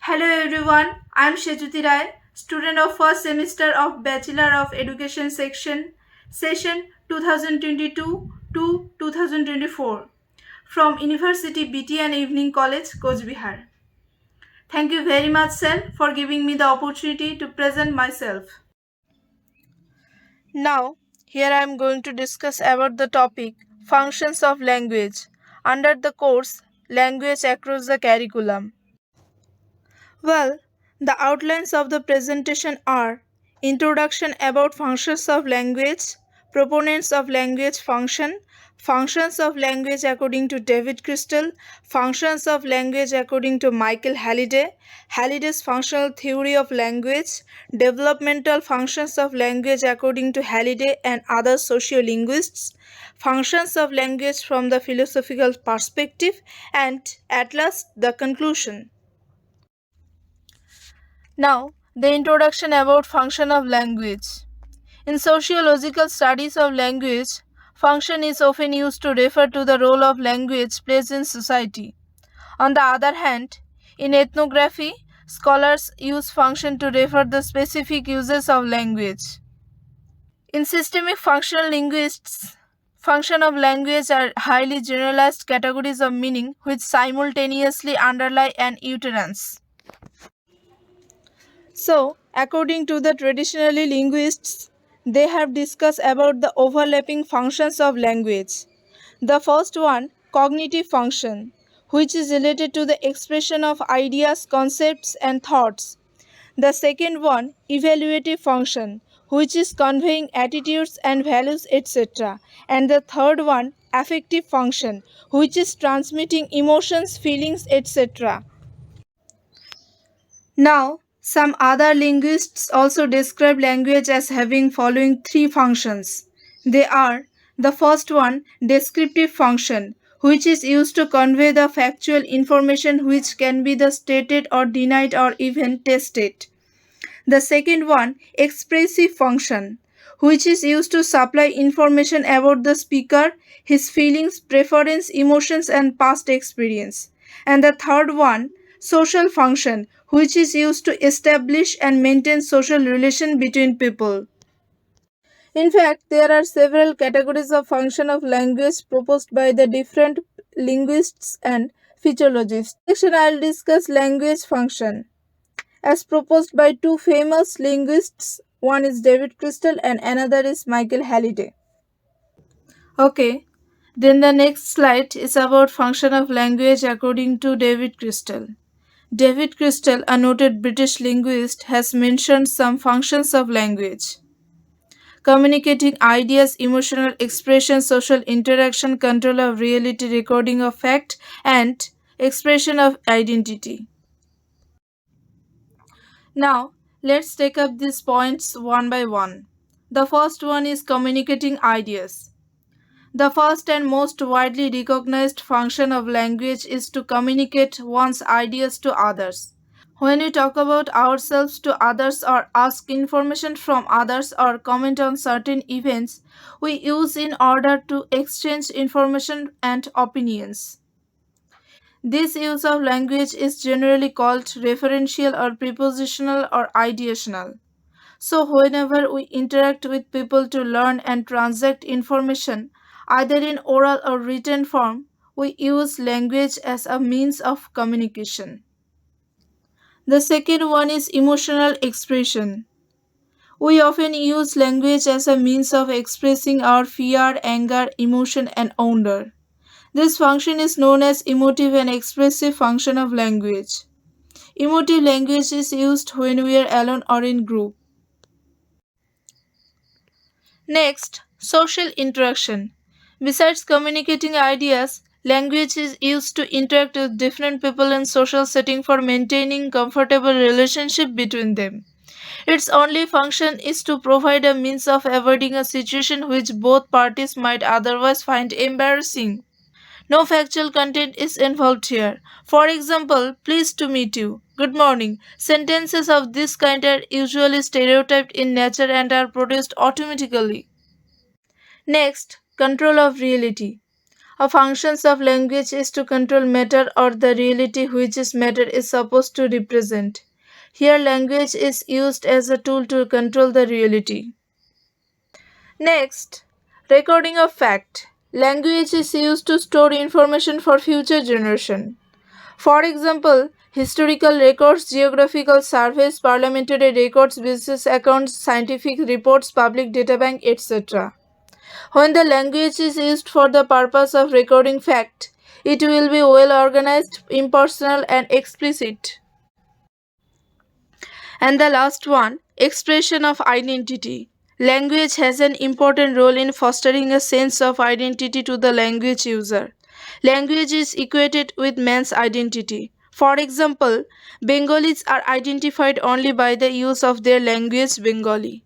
Hello everyone, I am Senjuti, student of first semester of Bachelor of Education session 2022 to 2024 from University BT and Evening College, Cooch, Behar. Thank you very much, sir, for giving me the opportunity to present myself. Now, here I am going to discuss about the topic functions of language under the course Language Across the Curriculum. Well, the outlines of the presentation are introduction about functions of language, proponents of language function, functions of language according to David Crystal, functions of language according to Michael Halliday, Halliday's functional theory of language, developmental functions of language according to Halliday and other sociolinguists, functions of language from the philosophical perspective, and at last the conclusion. Now, the introduction about function of language. In sociological studies of language, function is often used to refer to the role of language plays in society. On the other hand, in ethnography, scholars use function to refer the specific uses of language. In systemic functional linguists, function of language are highly generalized categories of meaning which simultaneously underlie an utterance. So, according to the traditionally linguists, they have discussed about the overlapping functions of language. The first one, cognitive function, which is related to the expression of ideas, concepts, and thoughts. The second one, evaluative function, which is conveying attitudes and values, etc. And the third one, affective function, which is transmitting emotions, feelings, etc. Now, some other linguists also describe language as having following three functions. They are the first one, descriptive function, which is used to convey the factual information which can be the stated or denied or even tested. The second one, expressive function, which is used to supply information about the speaker, his feelings, preference, emotions, and past experience. And the third one, social function, which is used to establish and maintain social relation between people. In fact, there are several categories of function of language proposed by the different linguists and physiologists. Next, I will discuss language function as proposed by two famous linguists. One is David Crystal and another is Michael Halliday. Okay, then the next slide is about function of language according to David Crystal. David Crystal, a noted British linguist, has mentioned some functions of language: communicating ideas, emotional expression, social interaction, control of reality, recording of fact, and expression of identity. Now, let's take up these points one by one. The first one is communicating ideas. The first and most widely recognized function of language is to communicate one's ideas to others. When we talk about ourselves to others or ask information from others or comment on certain events, we use in order to exchange information and opinions. This use of language is generally called referential or prepositional or ideational. So, whenever we interact with people to learn and transact information, either in oral or written form, we use language as a means of communication. The second one is emotional expression. We often use language as a means of expressing our fear, anger, emotion, and wonder. This function is known as emotive and expressive function of language. Emotive language is used when we are alone or in group. Next, social interaction. Besides communicating ideas, language is used to interact with different people in social setting for maintaining comfortable relationship between them. Its only function is to provide a means of avoiding a situation which both parties might otherwise find embarrassing. No factual content is involved here. For example, pleased to meet you, good morning. Sentences of this kind are usually stereotyped in nature and are produced automatically. Next, control of reality. A function of language is to control matter or the reality which is matter is supposed to represent. Here language is used as a tool to control the reality. Next, recording of fact. Language is used to store information for future generation. For example, historical records, geographical surveys, parliamentary records, business accounts, scientific reports, public data bank, etc. When the language is used for the purpose of recording fact, it will be well organized, impersonal, and explicit. And the last one, expression of identity. Language has an important role in fostering a sense of identity to the language user. Language is equated with man's identity. For example, Bengalis are identified only by the use of their language Bengali.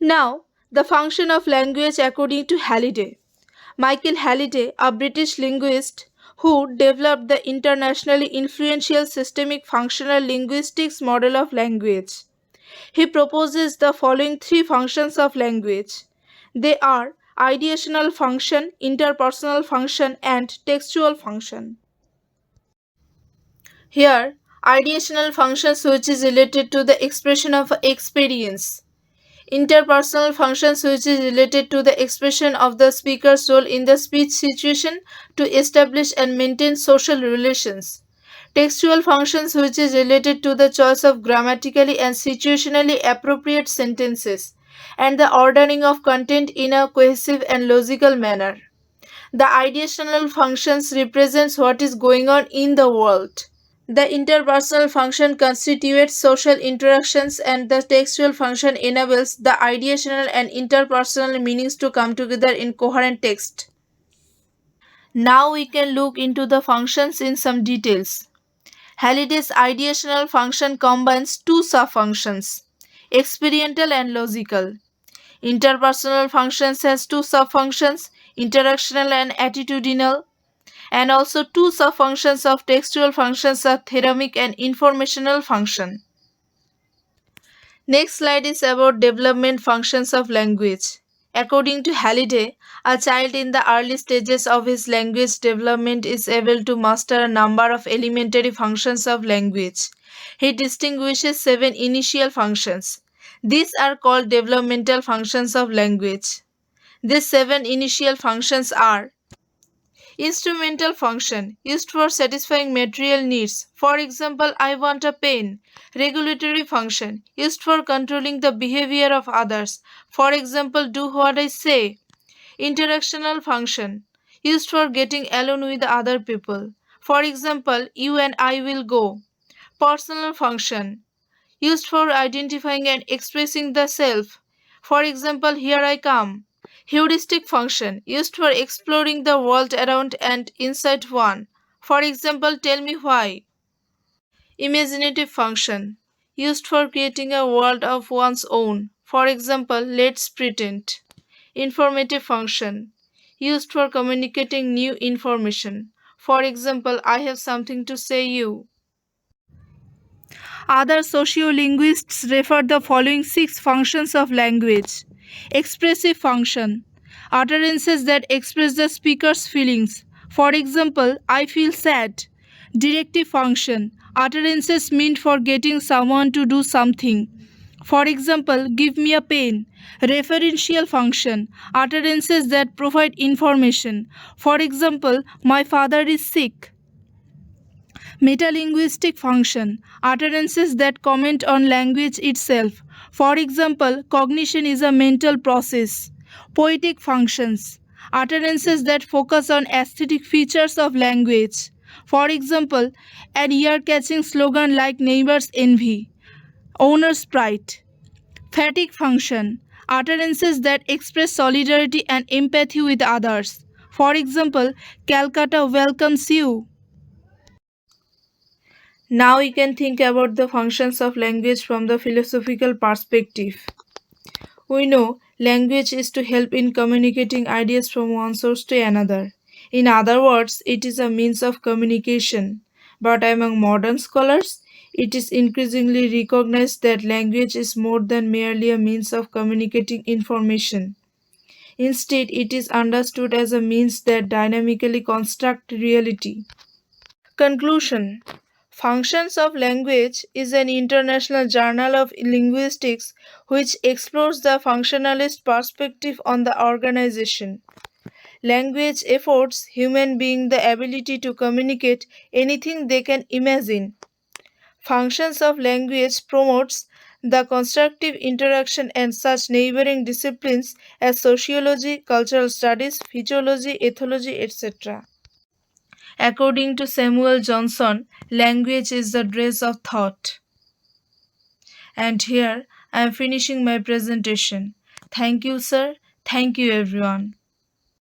Now, the function of language according to Halliday. Michael Halliday, a British linguist who developed the internationally influential systemic functional linguistics model of language. He proposes the following three functions of language. They are ideational function, interpersonal function, and textual function. Here, ideational functions which is related to the expression of experience. Interpersonal functions which is related to the expression of the speaker's role in the speech situation to establish and maintain social relations. Textual functions which is related to the choice of grammatically and situationally appropriate sentences and the ordering of content in a cohesive and logical manner. The ideational functions represents what is going on in the world. The interpersonal function constitutes social interactions and the textual function enables the ideational and interpersonal meanings to come together in coherent text. Now we can look into the functions in some details. Halliday's ideational function combines two subfunctions, experiential and logical. Interpersonal functions has two subfunctions, interactional and attitudinal, and also two subfunctions of textual functions are theoremic and informational function. Next slide is about development functions of language. According to Halliday, a child in the early stages of his language development is able to master a number of elementary functions of language. He distinguishes 7 initial functions. These are called developmental functions of language. These 7 initial functions are instrumental function used for satisfying material needs. For example, I want a pen. Regulatory function used for controlling the behavior of others. For example, do what I say. Interactional function used for getting along with other people. For example, you and I will go. Personal function used for identifying and expressing the self. For example, here I come. Heuristic function used for exploring the world around and inside one. For example, tell me why. Imaginative function used for creating a world of one's own. For example, let's pretend. Informative function used for communicating new information. For example, I have something to say you. Other sociolinguists refer the following 6 functions of language. Expressive function, utterances that express the speaker's feelings. For example, I feel sad. Directive function, utterances meant for getting someone to do something. For example, give me a pen. Referential function, utterances that provide information. For example, my father is sick. Metalinguistic function, utterances that comment on language itself. For example, cognition is a mental process. Poetic functions, utterances that focus on aesthetic features of language. For example, an ear-catching slogan like neighbor's envy, owner's pride. Fatigue function, utterances that express solidarity and empathy with others. For example, Calcutta welcomes you. Now we can think about the functions of language from the philosophical perspective. We know language is to help in communicating ideas from one source to another. In other words, it is a means of communication. But among modern scholars, it is increasingly recognized that language is more than merely a means of communicating information. Instead, it is understood as a means that dynamically construct reality. Conclusion. Functions of Language is an international journal of linguistics which explores the functionalist perspective on the organization. Language affords human beings the ability to communicate anything they can imagine. Functions of language promotes the constructive interaction and such neighboring disciplines as sociology, cultural studies, physiology, ethology, etc. According to Samuel Johnson, language is the dress of thought. And here I am finishing my presentation. Thank you, sir. Thank you, everyone.